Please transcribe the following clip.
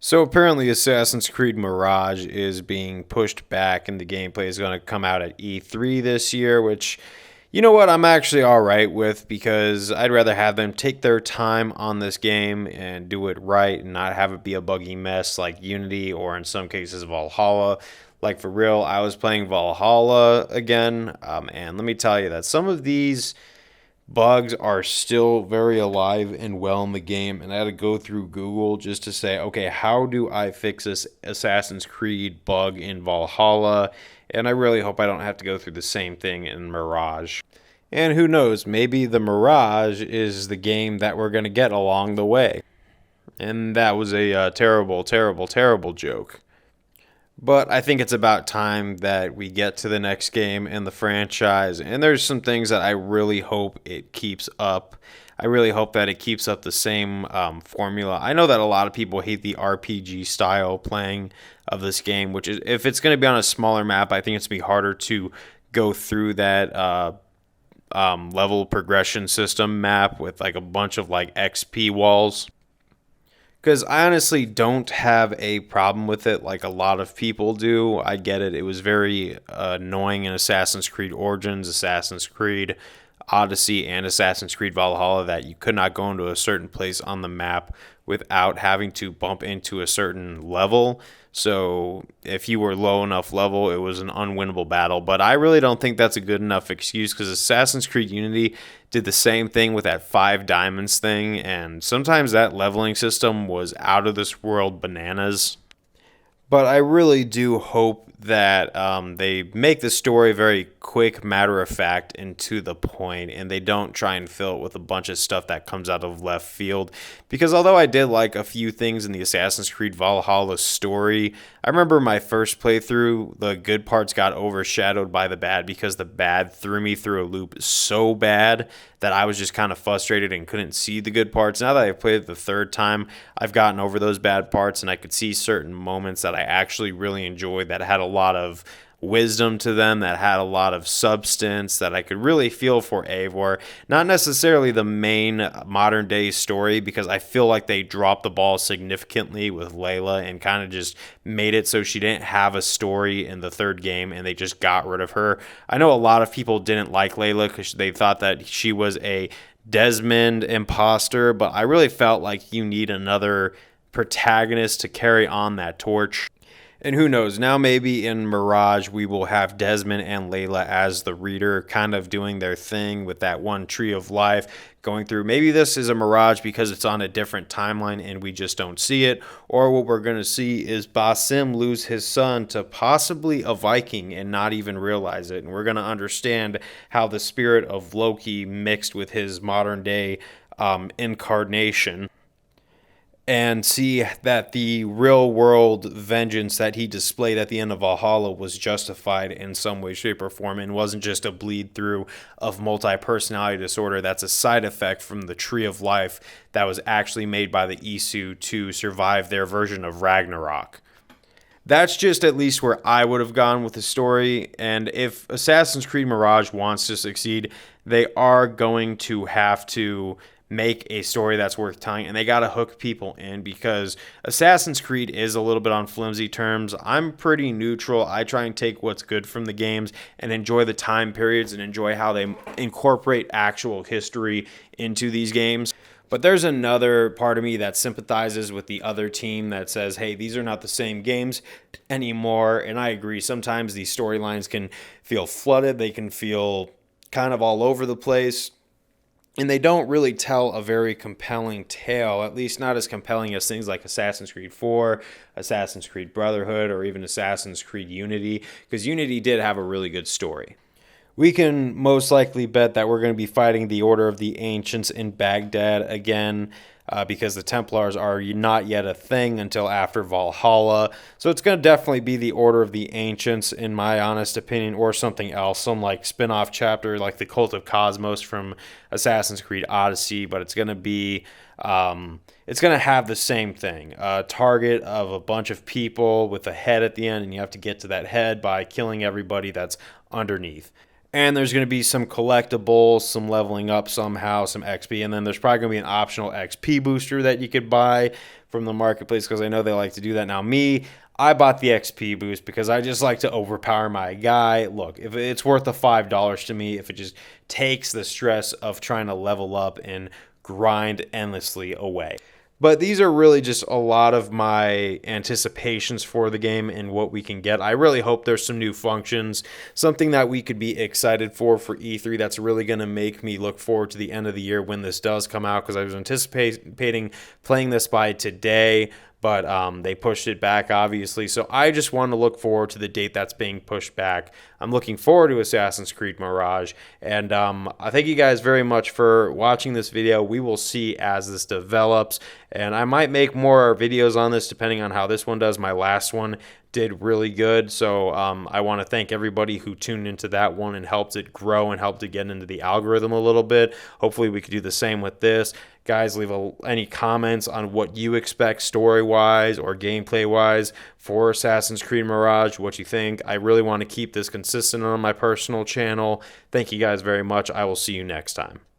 So apparently Assassin's Creed Mirage is being pushed back and the gameplay is going to come out at E3 this year, which you know what, I'm actually all right with because I'd rather have them take their time on this game and do it right and not have it be a buggy mess like Unity or in some cases Valhalla. Like for real, I was playing Valhalla again, and let me tell you that some of these bugs are still very alive and well in the game, and I had to go through Google just to say, okay, how do I fix this Assassin's Creed bug in Valhalla? And I really hope I don't have to go through the same thing in Mirage. And who knows, maybe the Mirage is the game that we're going to get along the way. And that was a terrible, terrible, terrible joke. But I think it's about time that we get to the next game in the franchise. And there's some things that I really hope it keeps up. I really hope that it keeps up the same formula. I know that a lot of people hate the RPG style playing of this game, which is, if it's going to be on a smaller map, I think it's going to be harder to go through that level progression system map with like a bunch of like XP walls. Because I honestly don't have a problem with it like a lot of people do. I get it. It was very annoying in Assassin's Creed Origins, Assassin's Creed Odyssey, and Assassin's Creed Valhalla that you could not go into a certain place on the map without having to bump into a certain level. So if you were low enough level, it was an unwinnable battle. But I really don't think that's a good enough excuse because Assassin's Creed Unity did the same thing with that 5 diamonds thing. And sometimes that leveling system was out of this world bananas. But I really do hope that they make the story very quick, matter of fact, and to the point, and they don't try and fill it with a bunch of stuff that comes out of left field. Because although I did like a few things in the Assassin's Creed Valhalla story, I remember my first playthrough, the good parts got overshadowed by the bad because the bad threw me through a loop so bad that I was just kind of frustrated and couldn't see the good parts. Now that I've played it the third time, I've gotten over those bad parts and I could see certain moments that I actually really enjoyed that had a lot of wisdom to them, that had a lot of substance, that I could really feel for Eivor. Not necessarily the main modern day story, because I feel like they dropped the ball significantly with Layla and kind of just made it so she didn't have a story in the third game and they just got rid of her. I know a lot of people didn't like Layla because they thought that she was a Desmond imposter, but I really felt like you need another protagonist to carry on that torch. And who knows, now maybe in Mirage we will have Desmond and Layla as the reader kind of doing their thing with that one tree of life going through. Maybe this is a Mirage because it's on a different timeline and we just don't see it. Or what we're going to see is Basim lose his son to possibly a Viking and not even realize it. And we're going to understand how the spirit of Loki mixed with his modern day incarnation, and see that the real world vengeance that he displayed at the end of Valhalla was justified in some way, shape, or form and wasn't just a bleed through of multi-personality disorder that's a side effect from the Tree of Life that was actually made by the Isu to survive their version of Ragnarok. That's just at least where I would have gone with the story, and if Assassin's Creed Mirage wants to succeed, they are going to have to make a story that's worth telling, and they got to hook people in because Assassin's Creed is a little bit on flimsy terms. I'm pretty neutral. I try and take what's good from the games and enjoy the time periods and enjoy how they incorporate actual history into these games. But there's another part of me that sympathizes with the other team that says, hey, these are not the same games anymore. And I agree. Sometimes these storylines can feel flooded. They can feel kind of all over the place. And they don't really tell a very compelling tale, at least not as compelling as things like Assassin's Creed 4, Assassin's Creed Brotherhood, or even Assassin's Creed Unity, because Unity did have a really good story. We can most likely bet that we're going to be fighting the Order of the Ancients in Baghdad again, because the Templars are not yet a thing until after Valhalla. So it's going to definitely be the Order of the Ancients, in my honest opinion, or something else, some like spin-off chapter like the Cult of Cosmos from Assassin's Creed Odyssey, but it's going to be it's going to have the same thing, a target of a bunch of people with a head at the end, and you have to get to that head by killing everybody that's underneath. And there's going to be some collectibles, some leveling up somehow, some XP, and then there's probably going to be an optional XP booster that you could buy from the marketplace, because I know they like to do that. Now, me, I bought the XP boost because I just like to overpower my guy. Look, if it's worth the $5 to me, if it just takes the stress of trying to level up and grind endlessly away. But these are really just a lot of my anticipations for the game and what we can get. I really hope there's some new functions, something that we could be excited for E3 that's really going to make me look forward to the end of the year when this does come out, because I was anticipating playing this by today, but they pushed it back, obviously. So I just want to look forward to the date that's being pushed back. I'm looking forward to Assassin's Creed Mirage, and I thank you guys very much for watching this video. We will see as this develops, and I might make more videos on this depending on how this one does. My last one did really good, so I want to thank everybody who tuned into that one and helped it grow and helped it get into the algorithm a little bit. Hopefully we could do the same with this. Guys, leave any comments on what you expect story-wise or gameplay-wise for Assassin's Creed Mirage, what you think. I really want to keep this consistent on my personal channel. Thank you guys very much. I will see you next time.